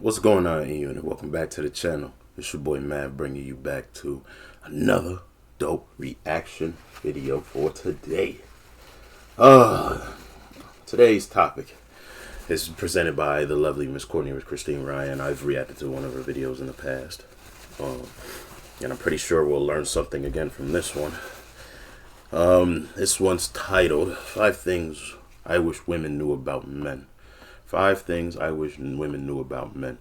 What's going on, E-Unit? Welcome back to the channel. It's your boy Mav bringing you back to another dope reaction video for today. Today's topic is presented by the lovely Miss Courtney with Christine Ryan. I've reacted to one of her videos in the past. And I'm pretty sure we'll learn something again from this one. This one's titled 5 Things I Wish Women Knew About Men. 5 things I wish women knew about men.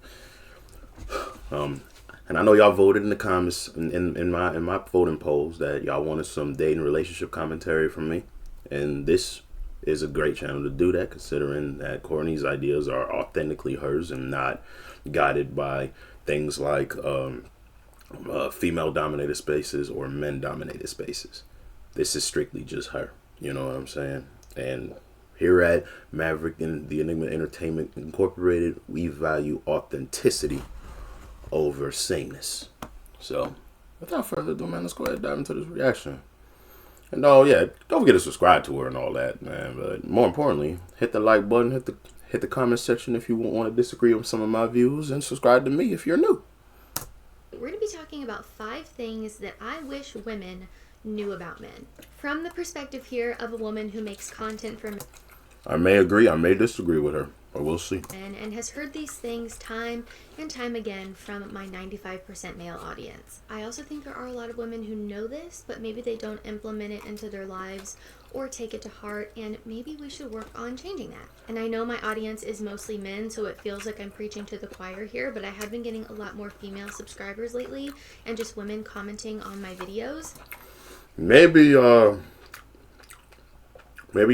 And I know y'all voted in the comments in my voting polls that y'all wanted some dating relationship commentary from me, and this is a great channel to do that, considering that Courtney's ideas are authentically hers and not guided by things like female dominated spaces or men dominated spaces. This is strictly just her, you know what I'm saying? And here at Maverick and the Enigma Entertainment Incorporated, we value authenticity over sameness. So, without further ado, man, let's go ahead and dive into this reaction. And yeah, don't forget to subscribe to her and all that, man. But more importantly, hit the like button, hit the comment section if you want to disagree with some of my views, and subscribe to me if you're new. We're going to be talking about 5 things that I wish women knew about men. From the perspective here of a woman who makes content for men. I may agree, I may disagree with her, but we'll see. And has heard these things time and time again from my 95% male audience. I also think there are a lot of women who know this, but maybe they don't implement it into their lives or take it to heart, and maybe we should work on changing that. And I know my audience is mostly men, so it feels like I'm preaching to the choir here, but I have been getting a lot more female subscribers lately, and just women commenting on my videos. Maybe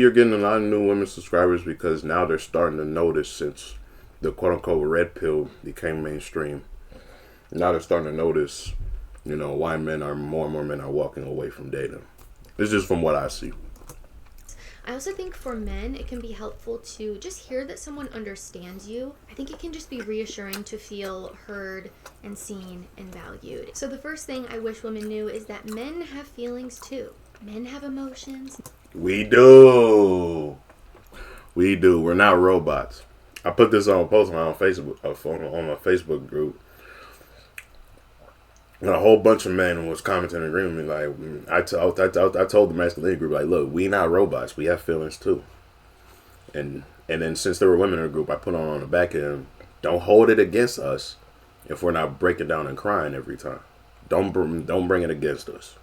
you're getting a lot of new women subscribers because now they're starting to notice, since the quote-unquote red pill became mainstream. Now they're starting to notice, you know, why more and more men are walking away from dating. It's just from what I see. I also think for men, it can be helpful to just hear that someone understands you. I think it can just be reassuring to feel heard and seen and valued. So the first thing I wish women knew is that men have feelings too. Men have emotions. We do. We do. We're not robots. I put this on a post on my Facebook, on my Facebook group. And a whole bunch of men was commenting and agreeing with me. Like, I told the masculine group, like, look, we not robots. We have feelings too. And then since there were women in the group, I put on the back end, don't hold it against us if we're not breaking down and crying every time. Don't bring it against us,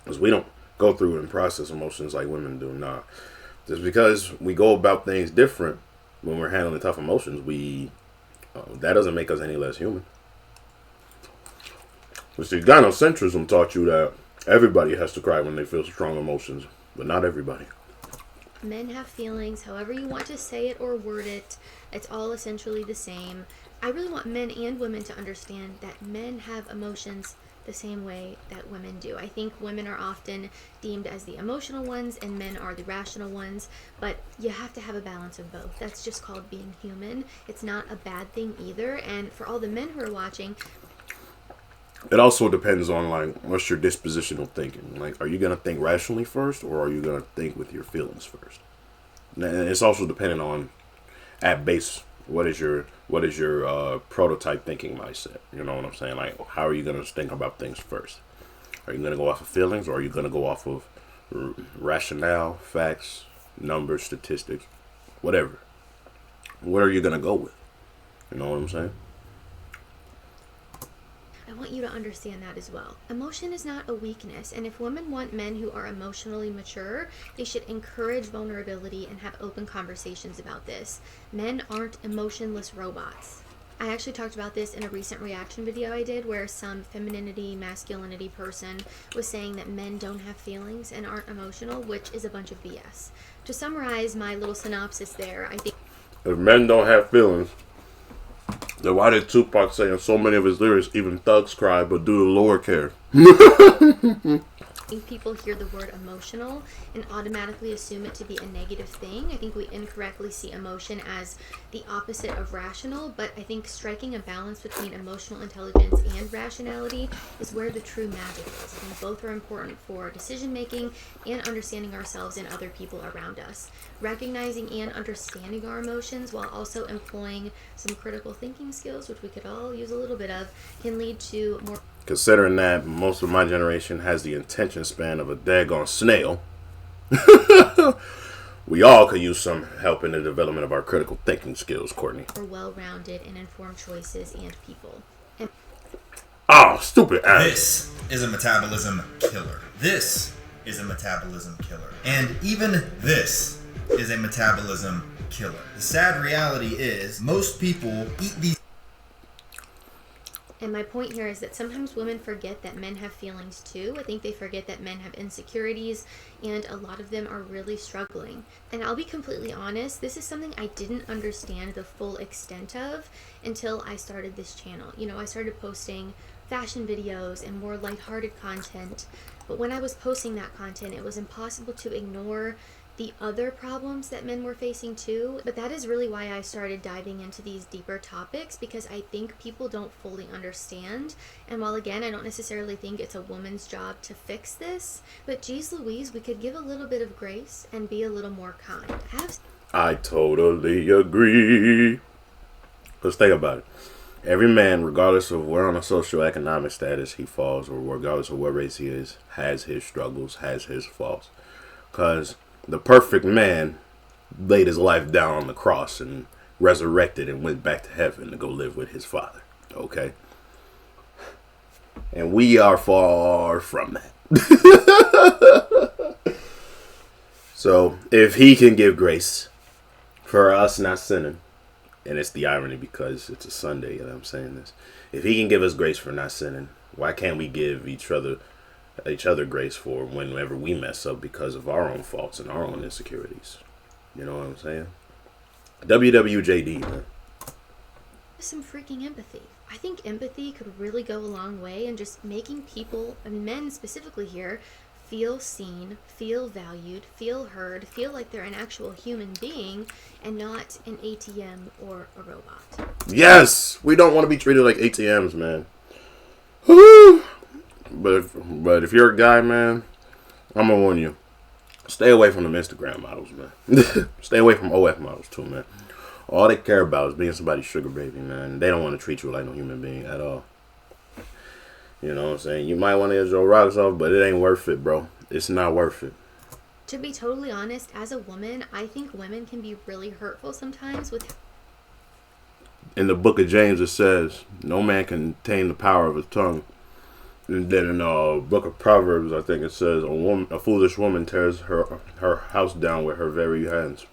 because we don't go through and process emotions like women do. Nah, just because we go about things different when we're handling tough emotions, that doesn't make us any less human. But see, gynocentrism taught you that everybody has to cry when they feel strong emotions, but not everybody. Men have feelings, however you want to say it or word it, it's all essentially the same. I really want men and women to understand that men have emotions the same way that women do. I think women are often deemed as the emotional ones and men are the rational ones, but you have to have a balance of both. That's just called being human. It's not a bad thing either. And for all the men who are watching, it also depends on, like, what's your dispositional thinking. Like, are you going to think rationally first, or are you going to think with your feelings first? And it's also dependent on, at base, what is your prototype thinking mindset? You know what I'm saying? Like, how are you going to think about things first? Are you going to go off of feelings, or are you going to go off of rationale, facts, numbers, statistics, whatever? What are you going to go with? You know what I'm saying? I want you to understand that as well. Emotion is not a weakness, and if women want men who are emotionally mature, they should encourage vulnerability and have open conversations about this. Men aren't emotionless robots. I actually talked about this in a recent reaction video I did, where some femininity, masculinity person was saying that men don't have feelings and aren't emotional, which is a bunch of BS. To summarize my little synopsis there, I think if men don't have feelings, then why did Tupac say in so many of his lyrics, even thugs cry, but do the Lord care? I think people hear the word emotional and automatically assume it to be a negative thing. I think we incorrectly see emotion as the opposite of rational, but I think striking a balance between emotional intelligence and rationality is where the true magic is. I think both are important for decision making and understanding ourselves and other people around us. Recognizing and understanding our emotions while also employing some critical thinking skills, which we could all use a little bit of, can lead to more. Considering that most of my generation has the attention span of a daggone snail, we all could use some help in the development of our critical thinking skills, Courtney. More well-rounded and informed choices and people. And oh, stupid ass. This is a metabolism killer. This is a metabolism killer. And even this is a metabolism killer. The sad reality is most people eat these. And my point here is that sometimes women forget that men have feelings too. I think they forget that men have insecurities, and a lot of them are really struggling. And I'll be completely honest, this is something I didn't understand the full extent of until I started this channel. You know, I started posting fashion videos and more lighthearted content, but when I was posting that content, it was impossible to ignore the other problems that men were facing too. But that is really why I started diving into these deeper topics, because I think people don't fully understand. And while again, I don't necessarily think it's a woman's job to fix this, but geez Louise, we could give a little bit of grace and be a little more kind. I totally agree. Let's think about it. Every man, regardless of where on a socioeconomic status he falls, or regardless of what race he is, has his struggles, has his faults. Because the perfect man laid his life down on the cross and resurrected and went back to heaven to go live with his father. Okay? And we are far from that. So, if he can give grace for us not sinning, and it's the irony because it's a Sunday that I'm saying this. If he can give us grace for not sinning, why can't we give each other grace for whenever we mess up because of our own faults and our own insecurities? You know what I'm saying? WWJD, man. Some freaking empathy. I think empathy could really go a long way in just making people, and men specifically here, feel seen, feel valued, feel heard, feel like they're an actual human being and not an ATM or a robot. Yes! We don't want to be treated like ATMs, man. But if you're a guy, man, I'm gonna warn you. Stay away from them Instagram models, man. Stay away from OF models, too, man. All they care about is being somebody's sugar baby, man. They don't want to treat you like no human being at all. You know what I'm saying? You might want to get your rocks off, but it ain't worth it, bro. It's not worth it. To be totally honest, as a woman, I think women can be really hurtful sometimes with... In the book of James, it says, no man can tame the power of his tongue. And then in the book of Proverbs, I think it says, a foolish woman tears her house down with her very hands.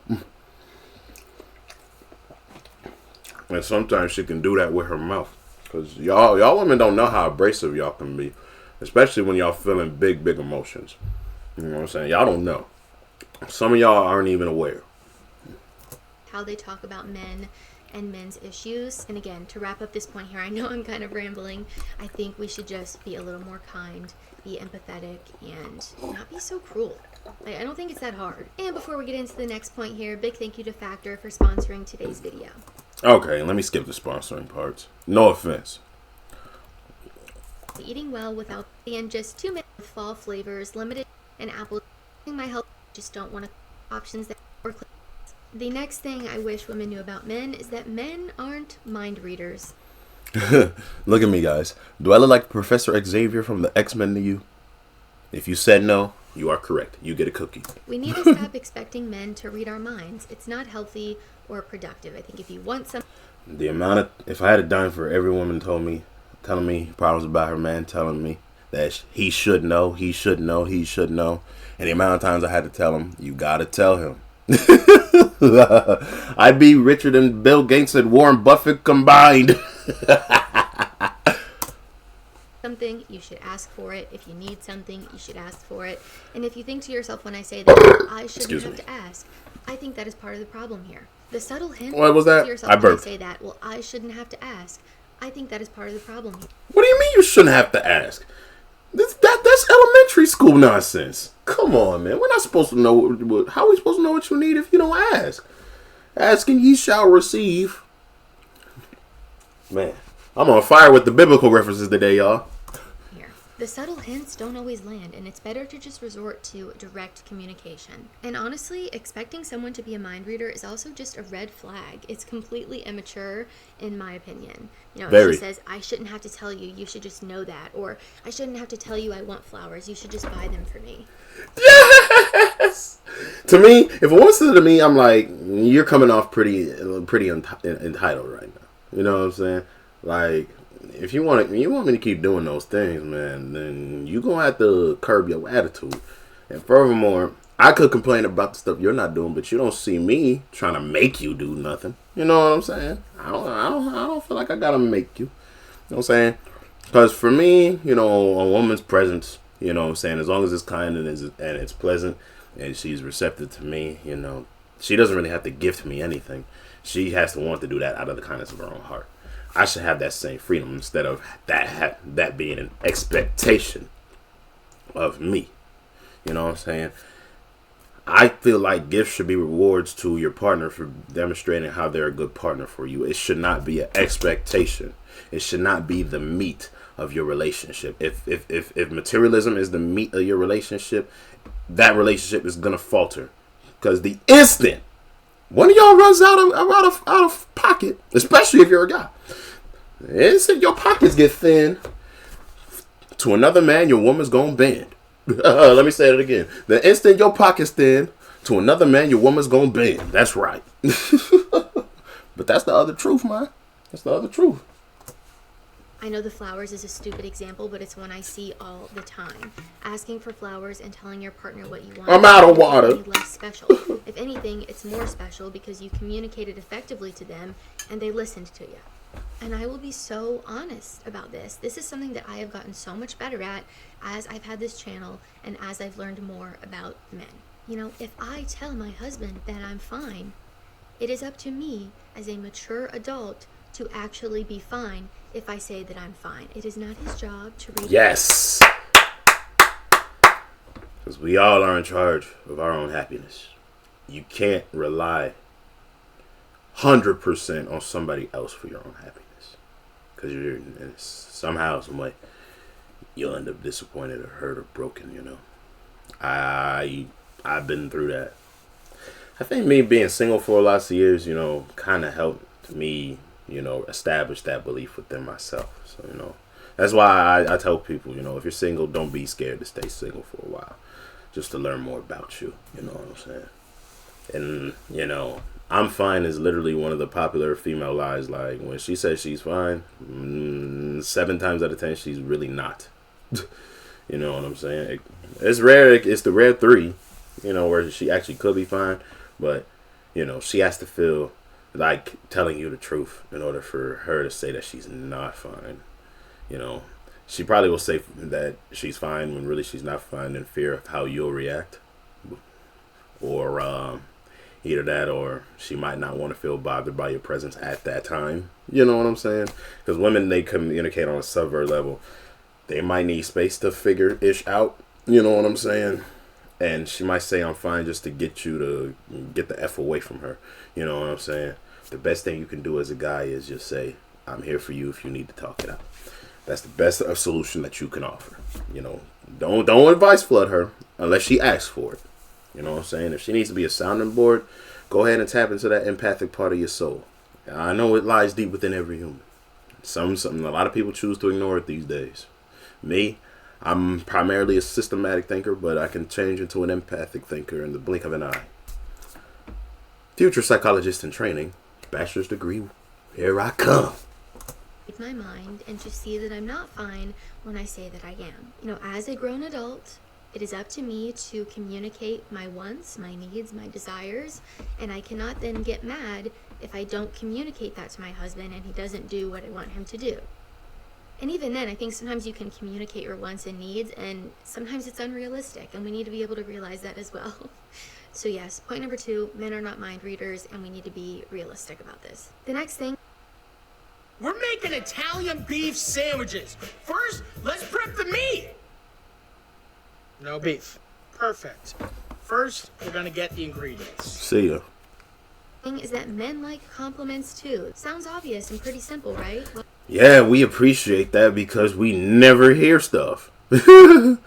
And sometimes she can do that with her mouth. Because y'all women don't know how abrasive y'all can be. Especially when y'all feeling big emotions. You know what I'm saying? Y'all don't know. Some of y'all aren't even aware. How they talk about men and men's issues. And again, to wrap up this point here, I know I'm kind of rambling. I think we should just be a little more kind, be empathetic, and not be so cruel. I don't think it's that hard. And before we get into the next point here, big thank you to Factor for sponsoring today's video. Okay, let me skip the sponsoring parts. No offense. Eating well without and just 2 minutes with fall flavors, limited and apple. My health just don't want to options that or the next thing I wish women knew about men is that men aren't mind readers. Look at me, guys. Do I look like Professor Xavier from the X-Men to you? If you said no, you are correct. You get a cookie. We need to stop expecting men to read our minds. It's not healthy or productive. I think if you want some... The amount of... If I had a dime for every woman telling me problems about her man, telling me that he should know, he should know, he should know. And the amount of times I had to tell him, you gotta tell him. I'd be richer than Bill Gates and Warren Buffett combined. Something, you should ask for it. If you need something, you should ask for it. And if you think to yourself when I say that, I shouldn't have to ask, I think that is part of the problem here. The subtle hint what was that? To yourself I when I burped. say that, well, I shouldn't have to ask. I think that is part of the problem here. What do you mean you shouldn't have to ask? That's elementary school nonsense. Come on, man. We're not supposed to know. How are we supposed to know what you need if you don't ask? Asking ye shall receive. Man, I'm on fire with the biblical references today, y'all. Here. The subtle hints don't always land, and it's better to just resort to direct communication. And honestly, expecting someone to be a mind reader is also just a red flag. It's completely immature, in my opinion. You know, if she says, I shouldn't have to tell you, you should just know that. Or, I shouldn't have to tell you I want flowers, you should just buy them for me. Yes! To me, if a woman says to me, I'm like, you're coming off pretty entitled right now. You know what I'm saying? Like, if you want me to keep doing those things, man, then you gonna have to curb your attitude. And furthermore, I could complain about the stuff you're not doing, but you don't see me trying to make you do nothing. You know what I'm saying? I don't feel like I gotta make you. You know what I'm saying? Because for me, you know, a woman's presence, you know what I'm saying, as long as it's kind and it's pleasant and she's receptive to me, you know, she doesn't really have to gift me anything. She has to want to do that out of the kindness of her own heart. I should have that same freedom instead of that being an expectation of me. You know what I'm saying? I feel like gifts should be rewards to your partner for demonstrating how they're a good partner for you. It should not be an expectation. It should not be the meat of your relationship. If materialism is the meat of your relationship, that relationship is gonna falter. Because the instant one of y'all runs out of pocket, especially if you're a guy, the instant your pockets get thin, to another man, your woman's gonna bend. Let me say it again. The instant your pocket's thin, to another man, your woman's gonna bend. That's right. But that's the other truth, man. That's the other truth. I know the flowers is a stupid example, but it's one I see all the time. Asking for flowers and telling your partner what you want. I'm out of water. Less special. If anything, it's more special because you communicated effectively to them and they listened to you. And I will be so honest about this. This is something that I have gotten so much better at as I've had this channel and as I've learned more about men. You know, if I tell my husband that I'm fine, it is up to me as a mature adult to actually be fine if I say that I'm fine. It is not his job to read. Yes. Because we all are in charge of our own happiness. You can't rely 100% on somebody else for your own happiness. Because you're somehow, some way, you'll end up disappointed or hurt or broken, you know. I've been through that. I think me being single for lots of years, you know, kind of helped me, you know, establish that belief within myself. So, you know, that's why I tell people, you know, if you're single, don't be scared to stay single for a while. Just to learn more about you. You know what I'm saying? And, you know, I'm fine is literally one of the popular female lies. Like, when she says she's fine, 7 times out of 10, she's really not. You know what I'm saying? It's rare. It's the rare 3, you know, where she actually could be fine. But, you know, she has to feel like telling you the truth in order for her to say that she's not fine. You know, she probably will say that she's fine when really she's not fine in fear of how you'll react. Or either that or she might not want to feel bothered by your presence at that time. You know what I'm saying? Because women, they communicate on a subvert level. They might need space to figure ish out. You know what I'm saying? And she might say I'm fine just to get you to get the F away from her. You know what I'm saying? The best thing you can do as a guy is just say, I'm here for you if you need to talk it out. That's the best solution that you can offer. You know, don't advice flood her unless she asks for it. You know what I'm saying? If she needs to be a sounding board, go ahead and tap into that empathic part of your soul. I know it lies deep within every human. A lot of people choose to ignore it these days. Me, I'm primarily a systematic thinker, but I can change into an empathic thinker in the blink of an eye. Future psychologist in training, bachelor's degree, here I come. My mind and to see that I'm not fine when I say that I am. You know, as a grown adult, it is up to me to communicate my wants, my needs, my desires, and I cannot then get mad if I don't communicate that to my husband and he doesn't do what I want him to do. And even then, I think sometimes you can communicate your wants and needs, and sometimes it's unrealistic, and we need to be able to realize that as well. So yes, point number 2, men are not mind readers, and we need to be realistic about this. The next thing, we're making Italian beef sandwiches. First, let's prep the meat. No beef. Perfect. First, we're going to get the ingredients. See ya. Thing is that men like compliments too. Sounds obvious and pretty simple, right? Yeah, we appreciate that because we never hear stuff. A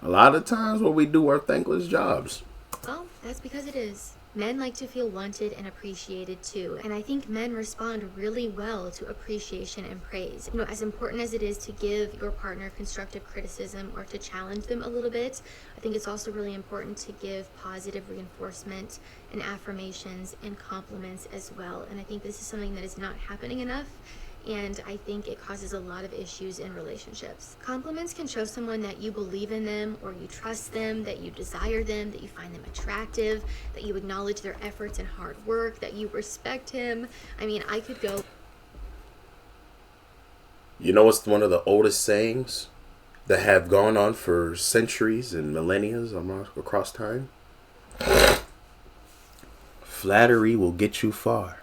lot of times when we do our thankless jobs. Well, that's because it is. Men like to feel wanted and appreciated too, and I think men respond really well to appreciation and praise. You know, as important as it is to give your partner constructive criticism or to challenge them a little bit, I think it's also really important to give positive reinforcement and affirmations and compliments as well. And I think this is something that is not happening enough, and I think it causes a lot of issues in relationships. Compliments can show someone that you believe in them, or you trust them, that you desire them, that you find them attractive, that you acknowledge their efforts and hard work, that you respect him. I mean, I could go. You know what's one of the oldest sayings that have gone on for centuries and millennia across time? Flattery will get you far.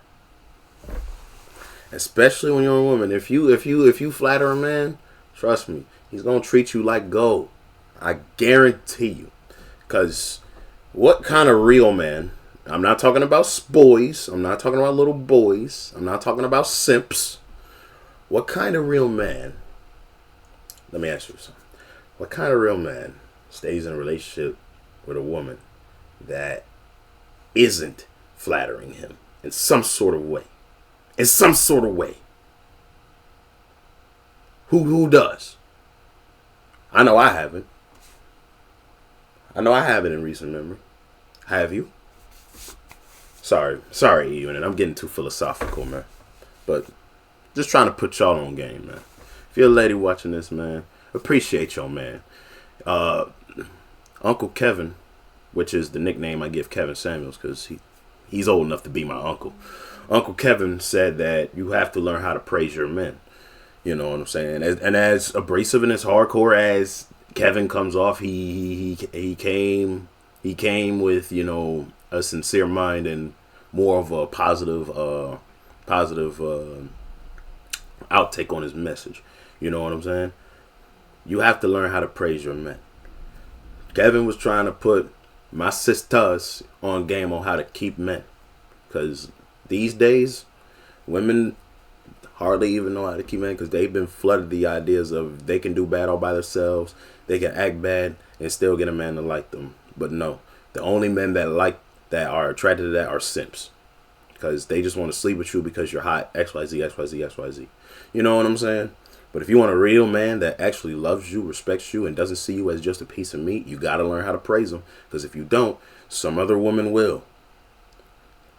Especially when you're a woman. If you flatter a man, trust me, he's gonna treat you like gold. I guarantee you. Cause what kind of real man? I'm not talking about boys. I'm not talking about little boys. I'm not talking about simps. What kind of real man? Let me ask you something. What kind of real man stays in a relationship with a woman that isn't flattering him in some sort of way? In some sort of way. Who does? I know I haven't. I know I haven't in recent memory. Have you? Sorry, Ewan, and I'm getting too philosophical, man. But just trying to put y'all on game, man. If you're a lady watching this, man, appreciate your man. Uncle Kevin, which is the nickname I give Kevin Samuels because he's old enough to be my uncle. Uncle Kevin said that you have to learn how to praise your men. You know what I'm saying? And as abrasive and as hardcore as Kevin comes off, he came with, you know, a sincere mind and more of a positive outtake on his message. You know what I'm saying? You have to learn how to praise your men. Kevin was trying to put my sisters on game on how to keep men. Because these days, women hardly even know how to keep men because they've been flooded the ideas of they can do bad all by themselves, they can act bad and still get a man to like them. But no, the only men that are attracted to that are simps because they just want to sleep with you because you're hot. XYZ, XYZ, XYZ. You know what I'm saying? But if you want a real man that actually loves you, respects you, and doesn't see you as just a piece of meat, you got to learn how to praise him. Because if you don't, some other woman will.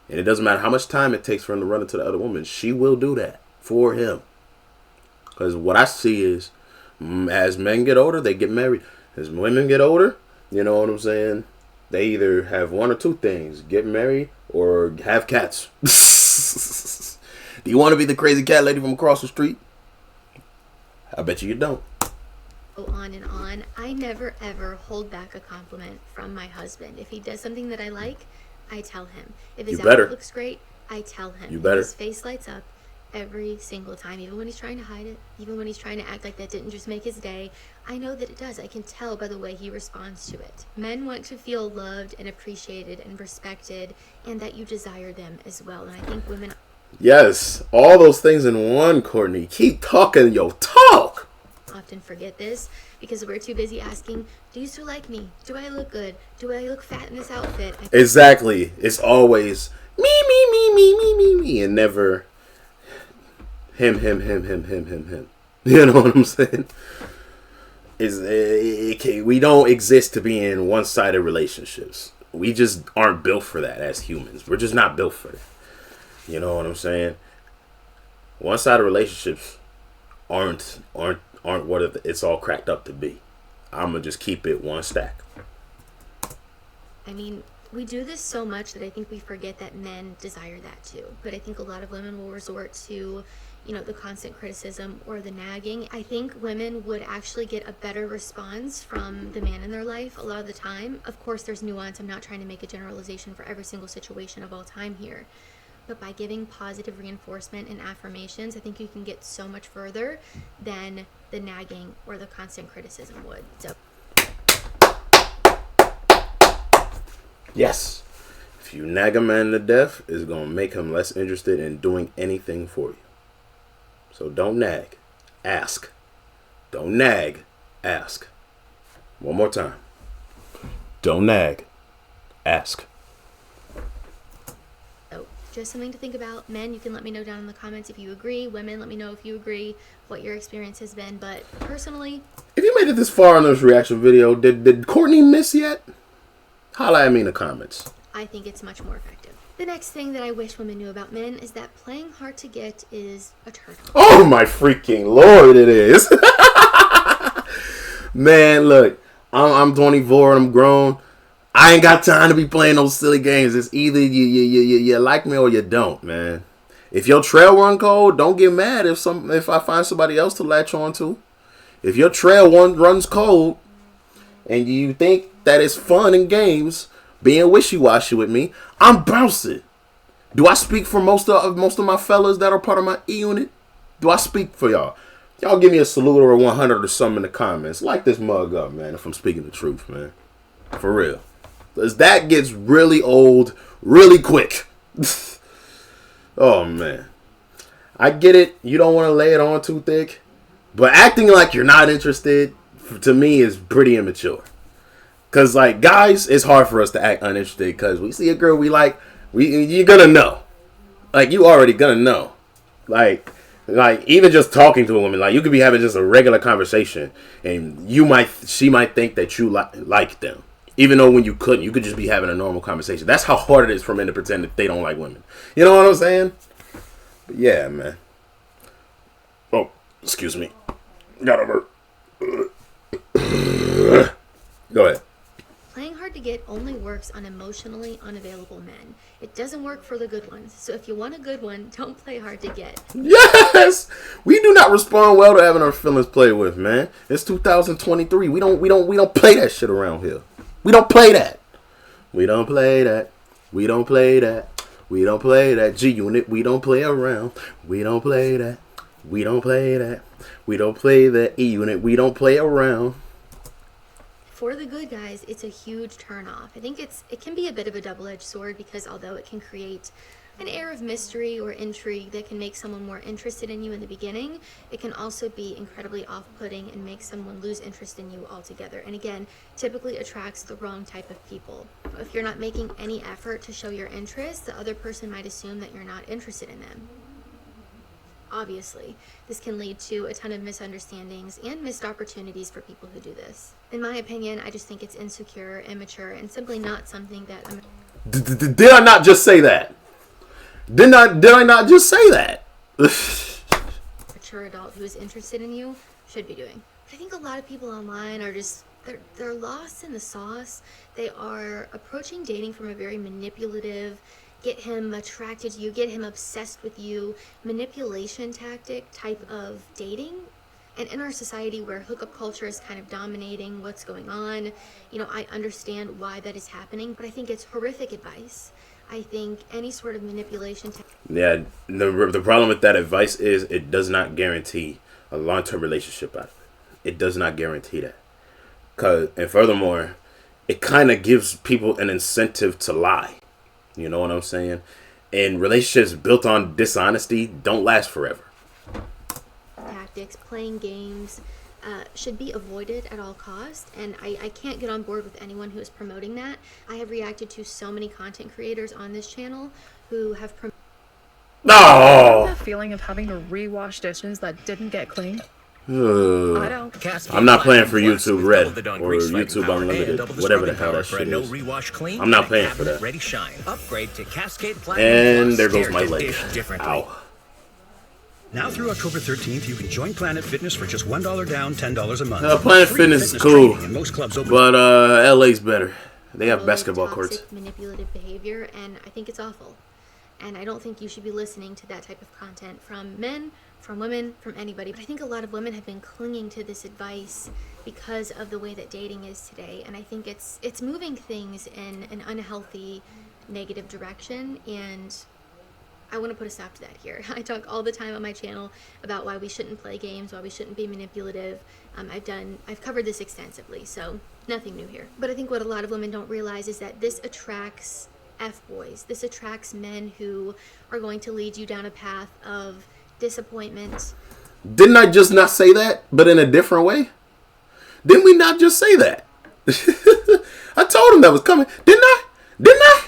And it doesn't matter how much time it takes for him to run into the other woman. She will do that for him. Because what I see is, as men get older, they get married. As women get older, you know what I'm saying? They either have one or two things. Get married or have cats. Do you want to be the crazy cat lady from across the street? I bet you don't. Go on and on. I never ever hold back a compliment from my husband. If he does something that I like, I tell him. If his outfit looks great, I tell him. You better. His face lights up every single time, even when he's trying to hide it, even when he's trying to act like that didn't just make his day. I know that it does. I can tell by the way he responds to it. Men want to feel loved and appreciated and respected, and that you desire them as well. And I think women... Yes, all those things in one, Courtney. Keep talking your talk. Often forget this because we're too busy asking, do you still like me? Do I look good? Do I look fat in this outfit? Exactly. It's always me, and never him. You know what I'm saying? We don't exist to be in one-sided relationships. We just aren't built for that as humans. We're just not built for that. You know what I'm saying? One-sided relationships aren't what it's all cracked up to be. I'm gonna just keep it one stack. I mean, we do this so much that I think we forget that men desire that too. But I think a lot of women will resort to, you know, the constant criticism or the nagging. I think women would actually get a better response from the man in their life a lot of the time. Of course, there's nuance. I'm not trying to make a generalization for every single situation of all time here. But by giving positive reinforcement and affirmations, I think you can get so much further than the nagging or the constant criticism would. So Yes. If you nag a man to death, it's going to make him less interested in doing anything for you. So don't nag. Ask. Don't nag. Ask. One more time. Don't nag. Ask. So, just something to think about. Men, you can let me know down in the comments if you agree. Women, let me know if you agree, what your experience has been. But personally, if you made it this far in this reaction video, did Courtney miss yet? Holla at me in the comments. I think it's much more effective. The next thing that I wish women knew about men is that playing hard to get is a turn off. Oh my freaking Lord, it is. Man, look, I'm 24 and I'm grown. I ain't got time to be playing those silly games. It's either you like me or you don't, man. If your trail run cold, don't get mad if I find somebody else to latch on to. If your trail runs cold and you think that it's fun and games being wishy-washy with me, I'm bouncing. Do I speak for most of my fellas that are part of my E-unit? Do I speak for y'all? Y'all give me a salute or a 100 or something in the comments. Light this mug up, man, if I'm speaking the truth, man. For real. Because that gets really old really quick. Oh, man. I get it. You don't want to lay it on too thick. But acting like you're not interested, to me, is pretty immature. Because, like, guys, it's hard for us to act uninterested because we see a girl we like, you're going to know. Like, you already going to know. Like, even just talking to a woman, like, you could be having just a regular conversation, and she might think that you like them. Even though when you couldn't, you could just be having a normal conversation. That's how hard it is for men to pretend that they don't like women. You know what I'm saying? But yeah, man. Oh, excuse me. Got over. Go ahead. Playing hard to get only works on emotionally unavailable men. It doesn't work for the good ones. So if you want a good one, don't play hard to get. Yes! We do not respond well to having our feelings played with, man. It's 2023. We don't play that shit around here. We don't play that. We don't play that. We don't play that. We don't play that. G-Unit, we don't play around. We don't play that. We don't play that. We don't play that. E-Unit, we don't play around. For the good guys, it's a huge turnoff. I think it can be a bit of a double-edged sword because although it can create an air of mystery or intrigue that can make someone more interested in you in the beginning, it can also be incredibly off-putting and make someone lose interest in you altogether. And again, typically attracts the wrong type of people. If you're not making any effort to show your interest, the other person might assume that you're not interested in them. Obviously, this can lead to a ton of misunderstandings and missed opportunities for people who do this. In my opinion, I just think it's insecure, immature, and simply not something that Did I not just say that? Did I not just say that? mature adult who is interested in you should be doing. But I think a lot of people online are just they're lost in the sauce. They are approaching dating from a very manipulative, get him attracted to you, get him obsessed with you, manipulation tactic type of dating. And in our society where hookup culture is kind of dominating what's going on, I understand why that is happening, but I think it's horrific advice. I think any sort of manipulation Yeah, the problem with that advice is it does not guarantee a long-term relationship out of it. It does not guarantee that. And furthermore, it kind of gives people an incentive to lie. You know what I'm saying? And relationships built on dishonesty don't last forever. tactics, playing games, should be avoided at all costs. And I can't get on board with anyone who is promoting that. I have reacted to so many content creators on this channel who have No! That feeling of having to rewash dishes that didn't get clean. I don't. I'm not playing for YouTube Red or YouTube Unlimited, whatever the hell that shit is. I'm not paying for that. Ready shine. Upgrade to Cascade And there goes my leg. Ow. Now through October 13th, you can join Planet Fitness for just $1 down, $10 a month. Planet Free Fitness is cool, training in most clubs open. but LA's better. They have basketball toxic, courts. manipulative behavior, and I think it's awful. And I don't think you should be listening to that type of content from men, from women, from anybody. But I think a lot of women have been clinging to this advice because of the way that dating is today. And I think it's moving things in an unhealthy, negative direction. And I want to put a stop to that here. I talk all the time on my channel about why we shouldn't play games, why we shouldn't be manipulative. I've covered this extensively, so nothing new here. But I think what a lot of women don't realize is that this attracts F-boys. This attracts men who are going to lead you down a path of disappointment. Didn't I just not say that, but in a different way? Didn't we not just say that? I told him that was coming. Didn't I? Didn't I?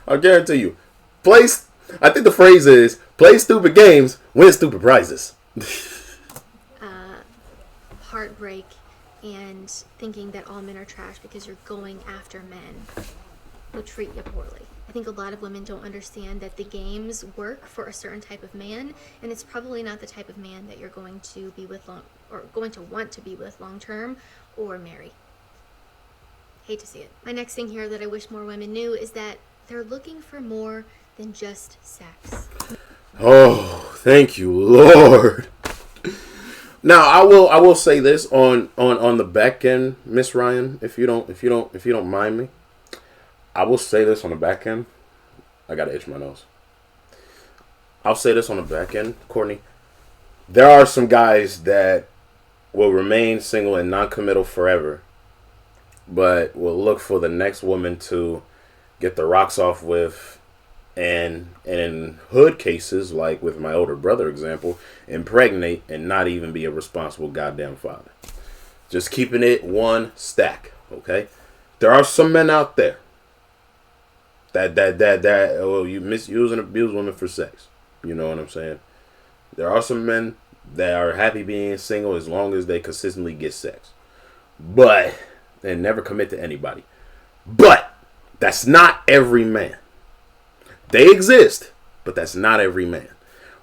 I guarantee you. I think the phrase is, play stupid games, win stupid prizes. Heartbreak and thinking that all men are trash because you're going after men who treat you poorly. I think a lot of women don't understand that the games work for a certain type of man, and it's probably not the type of man that you're going to be with going to want to be with long term or marry. Hate to see it. My next thing here that I wish more women knew is that they're looking for more than just sex. Oh, thank you, Lord. Now I will say this on the back end, Miss Ryan, if you don't mind me. I will say this on the back end. I gotta itch my nose. I'll say this on the back end, Courtney. There are some guys that will remain single and non-committal forever, but will look for the next woman to get the rocks off with, and in hood cases, like with my older brother example, impregnate and not even be a responsible goddamn father. Just keeping it one stack, okay? There are some men out there that you misuse and abuse women for sex. You know what I'm saying? There are some men that are happy being single as long as they consistently get sex, but they never commit to anybody. But that's not every man. They exist, but that's not every man.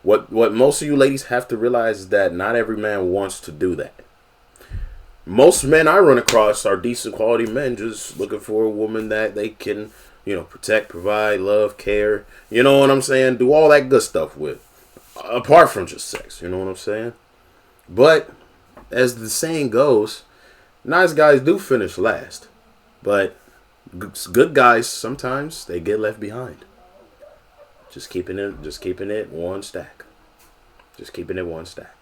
What most of you ladies have to realize is that not every man wants to do that. Most men I run across are decent quality men just looking for a woman that they can, protect, provide, love, care. You know what I'm saying? Do all that good stuff with. Apart from just sex. You know what I'm saying? But as the saying goes, nice guys do finish last. But good guys, sometimes they get left behind. Just keeping it one stack. Just keeping it one stack.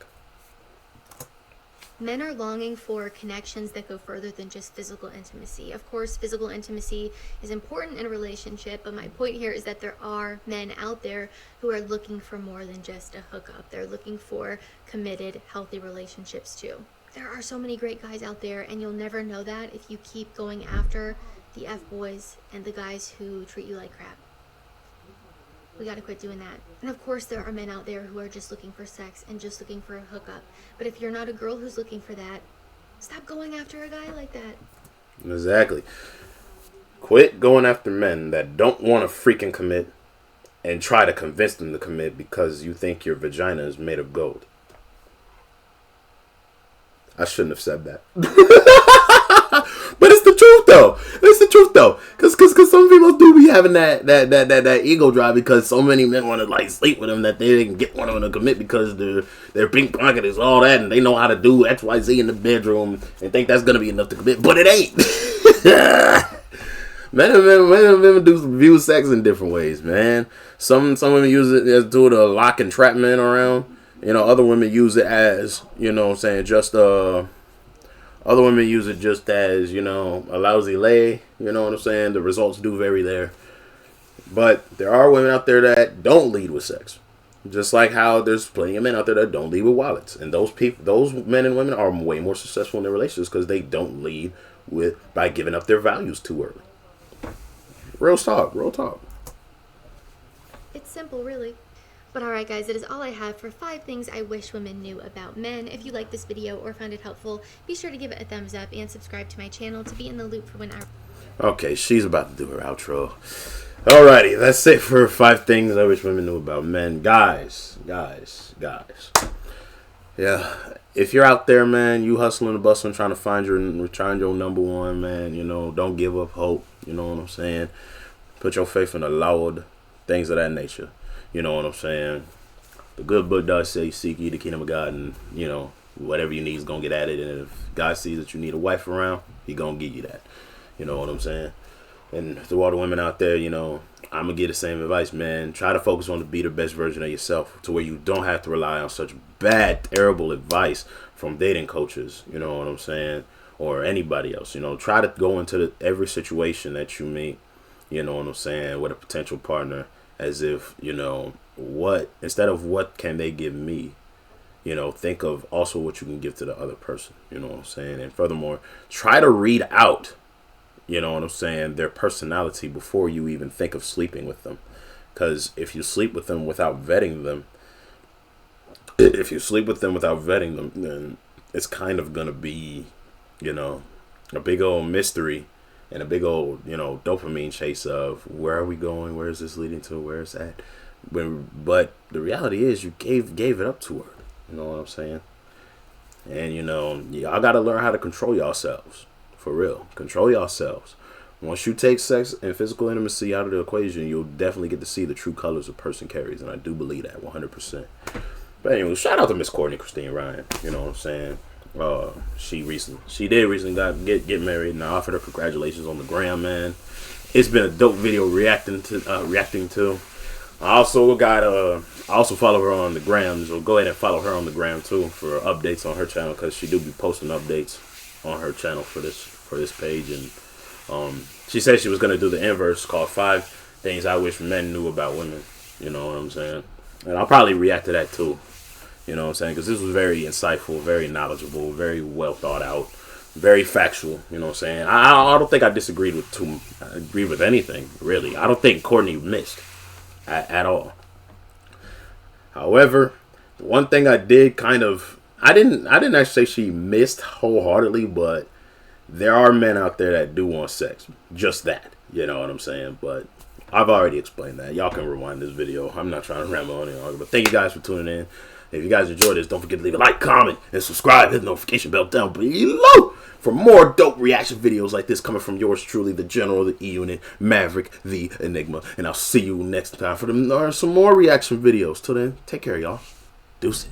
Men are longing for connections that go further than just physical intimacy. Of course, physical intimacy is important in a relationship, but my point here is that there are men out there who are looking for more than just a hookup. They're looking for committed, healthy relationships too. There are so many great guys out there, and you'll never know that if you keep going after the F-boys and the guys who treat you like crap. We gotta quit doing that. And of course there are men out there who are just looking for sex and just looking for a hookup. But if you're not a girl who's looking for that, stop going after a guy like that. Exactly. Quit going after men that don't want to freaking commit and try to convince them to commit because you think your vagina is made of gold. I shouldn't have said that. But it's the truth though. It's the truth though. Cause some people do be having that ego drive because so many men want to sleep with them that they didn't get one of them to commit because their pink pocket is all that and they know how to do XYZ in the bedroom and think that's gonna be enough to commit. But it ain't. Men and women do view sex in different ways, man. Some women use it as a tool to lock and trap men around. Other women use it as, other women use it just as, a lousy lay. You know what I'm saying? The results do vary there. But there are women out there that don't lead with sex. Just like how there's plenty of men out there that don't lead with wallets. And those men and women are way more successful in their relationships because they don't lead by giving up their values too early. Real talk. It's simple, really. But alright guys, that is all I have for 5 things I wish women knew about men. If you liked this video or found it helpful, be sure to give it a thumbs up and subscribe to my channel to be in the loop for when our... Okay, she's about to do her outro. Alrighty, that's it for 5 things I wish women knew about men. Guys. Yeah, if you're out there, man, you hustling and bustling, trying to find your number one, man, don't give up hope. You know what I'm saying? Put your faith in the Lord, things of that nature. You know what I'm saying? The good book does say, seek ye the kingdom of God, and, whatever you need is going to get at it. And if God sees that you need a wife around, he going to give you that. You know what I'm saying? And to all the women out there, you know, I'm gonna give the same advice, man. Try to focus on to be the best version of yourself, to where you don't have to rely on such bad, terrible advice from dating coaches. You know what I'm saying? Or anybody else. You know, try to go into every situation that you meet, you know what I'm saying, with a potential partner, as if, you know, instead of what can they give me, you know, think of also what you can give to the other person. You know what I'm saying? And furthermore, try to read out, you know what I'm saying, their personality before you even think of sleeping with them. Because if you sleep with them without vetting them, then it's kind of going to be, you know, a big old mystery and a big old, you know, dopamine chase of where are we going? Where is this leading to? Where is that? But the reality is you gave it up to her. You know what I'm saying? And, you know, y'all got to learn how to control yourselves. For real. Control yourselves. Once you take sex and physical intimacy out of the equation, you'll definitely get to see the true colors a person carries. And I do believe that 100%. But anyway, shout out to Miss Courtney Christine Ryan. You know what I'm saying? She did recently get married, and I offered her congratulations on the gram, man. It's been a dope video reacting to. I also follow her on the gram, so go ahead and follow her on the gram too for updates on her channel, because she do be posting updates on her channel for this page. And she said she was gonna do the inverse called 5 Things I Wish Men Knew About Women. You know what I'm saying? And I'll probably react to that too. You know what I'm saying? Because this was very insightful, very knowledgeable, very well thought out, very factual. You know what I'm saying? I don't think I agree with anything, really. I don't think Courtney missed at all. However, one thing I did I didn't actually say she missed wholeheartedly, but there are men out there that do want sex. Just that. You know what I'm saying? But I've already explained that. Y'all can rewind this video. I'm not trying to ramble on it, but thank you guys for tuning in. If you guys enjoyed this, don't forget to leave a like, comment, and subscribe. Hit the notification bell down below for more dope reaction videos like this coming from yours truly, the General, the E-Unit, Maverick, the Enigma. And I'll see you next time for some more reaction videos. Till then, take care, y'all. Deuces.